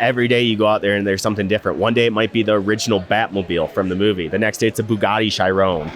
Every day you go out there and there's something different. One day it might be the original Batmobile from the movie. The next day it's a Bugatti Chyon.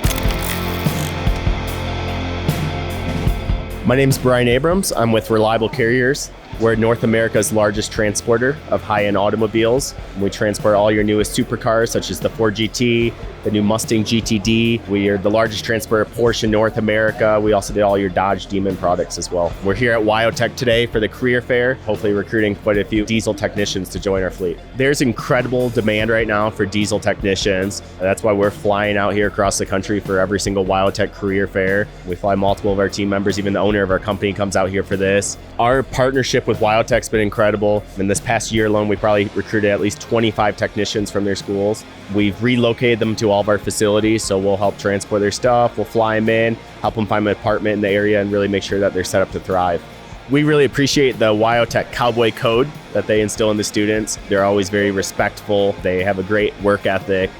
My name's Brian Abrams. I'm with Reliable Carriers. We're North America's largest transporter of high-end automobiles. We transport all your newest supercars, such as the Ford GT, the new Mustang GTD. We are the largest transporter of Porsche in North America. We also did all your Dodge Demon products as well. We're here at WyoTech today for the career fair, hopefully recruiting quite a few diesel technicians to join our fleet. There's incredible demand right now for diesel technicians. That's why we're flying out here across the country for every single WyoTech career fair. We fly multiple of our team members, even the owner of our company comes out here for this. Our partnership with WyoTech's been incredible. In this past year alone, we probably recruited at least 25 technicians from their schools. We've relocated them to all of our facilities, so we'll help transport their stuff, we'll fly them in, help them find an apartment in the area, and really make sure that they're set up to thrive. We really appreciate the WyoTech cowboy code that they instill in the students. They're always very respectful. They have a great work ethic.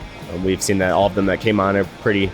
We've seen that all of them that came on are pretty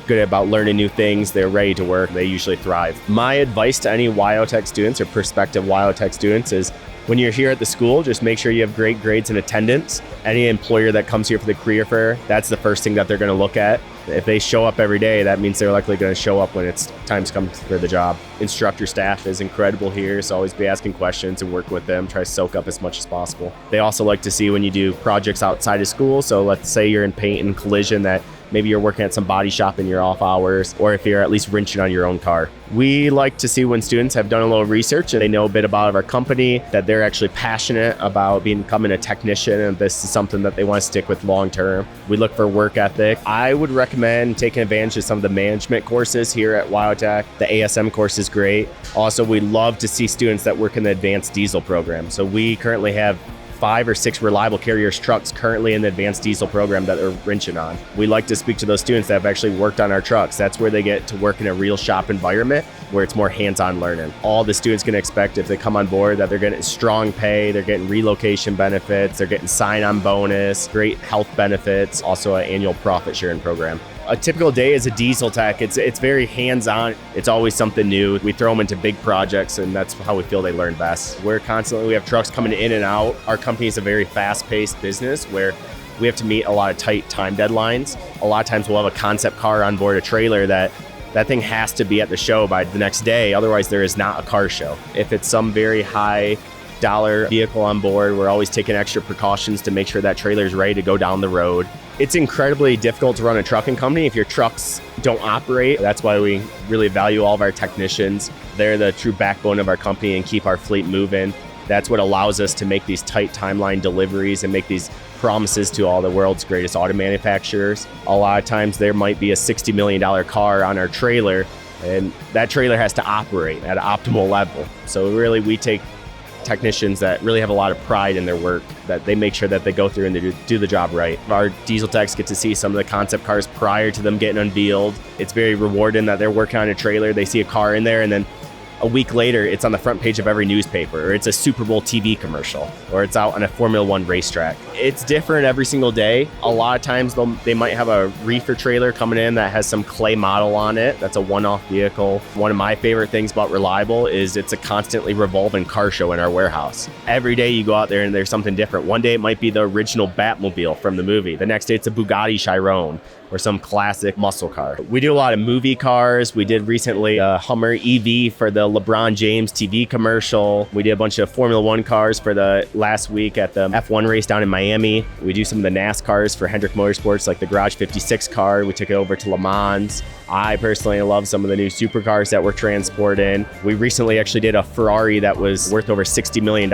good about learning new things. They're ready to work. They usually thrive. My advice to any WyoTech students or prospective WyoTech students is when you're here at the school, just make sure you have great grades and attendance. Any employer that comes here for the career fair, that's the first thing that they're going to look at. If they show up every day, that means they're likely going to show up when it's time to come for the job. Instructor staff is incredible here, so always be asking questions and work with them. Try to soak up as much as possible. They also like to see when you do projects outside of school. So let's say you're in paint and collision, that maybe you're working at some body shop in your off hours, or if you're at least wrenching on your own car. We like to see when students have done a little research and they know a bit about our company, that they're actually passionate about becoming a technician, and this is something that they want to stick with long term. We look for work ethic. I would recommend taking advantage of some of the management courses here at WyoTech. The ASM course is great. Also, we love to see students that work in the advanced diesel program. So we currently have 5 or 6 Reliable Carriers trucks currently in the advanced diesel program that they're wrenching on. We like to speak to those students that have actually worked on our trucks. That's where they get to work in a real shop environment where it's more hands-on learning. All the students can expect if they come on board that they're getting strong pay, they're getting relocation benefits, they're getting sign-on bonus, great health benefits, also an annual profit sharing program. A typical day as a diesel tech, it's very hands-on. It's always something new. We throw them into big projects, and that's how we feel they learn best. We have trucks coming in and out. Our company is a very fast-paced business where we have to meet a lot of tight time deadlines. A lot of times we'll have a concept car on board a trailer that thing has to be at the show by the next day. Otherwise, there is not a car show. If it's some very high dollar vehicle on board, we're always taking extra precautions to make sure that trailer is ready to go down the road. It's incredibly difficult to run a trucking company if your trucks don't operate. That's why we really value all of our technicians. They're the true backbone of our company and keep our fleet moving. That's what allows us to make these tight timeline deliveries and make these promises to all the world's greatest auto manufacturers. A lot of times there might be a $60 million car on our trailer, and that trailer has to operate at an optimal level. So really we take technicians that really have a lot of pride in their work, that they make sure that they go through and they do the job right. Our diesel techs get to see some of the concept cars prior to them getting unveiled. It's very rewarding that they're working on a trailer, they see a car in there, and then a week later, it's on the front page of every newspaper, or it's a Super Bowl TV commercial, or it's out on a Formula One racetrack. It's different every single day. A lot of times they might have a reefer trailer coming in that has some clay model on it. That's a one-off vehicle. One of my favorite things about Reliable is it's a constantly revolving car show in our warehouse. Every day you go out there and there's something different. One day it might be the original Batmobile from the movie. The next day it's a Bugatti Chyon, or some classic muscle car. We do a lot of movie cars. We did recently a Hummer EV for the LeBron James TV commercial. We did a bunch of Formula One cars for the last week at the F1 race down in Miami. We do some of the NASCARs for Hendrick Motorsports, like the Garage 56 car. We took it over to Le Mans. I personally love some of the new supercars that we're transporting. We recently actually did a Ferrari that was worth over $60 million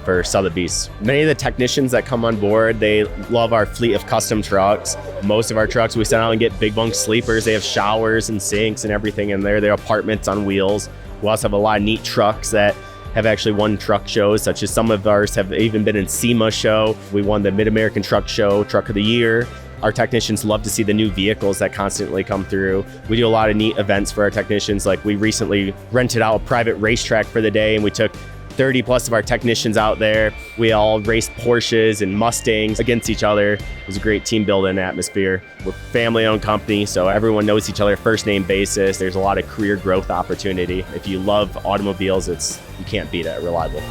for Sotheby's. Many of the technicians that come on board, they love our fleet of custom trucks. Most of our trucks, we send out and get big bunk sleepers. They have showers and sinks and everything in there. They're apartments on wheels. We also have a lot of neat trucks that have actually won truck shows, such as some of ours have even been in SEMA show. We won the Mid-American Truck Show, Truck of the Year. Our technicians love to see the new vehicles that constantly come through. We do a lot of neat events for our technicians. Like we recently rented out a private racetrack for the day, and we took 30 plus of our technicians out there. We all raced Porsches and Mustangs against each other. It was a great team building atmosphere. We're a family-owned company, so everyone knows each other first name basis. There's a lot of career growth opportunity. If you love automobiles, you can't beat it at Reliable.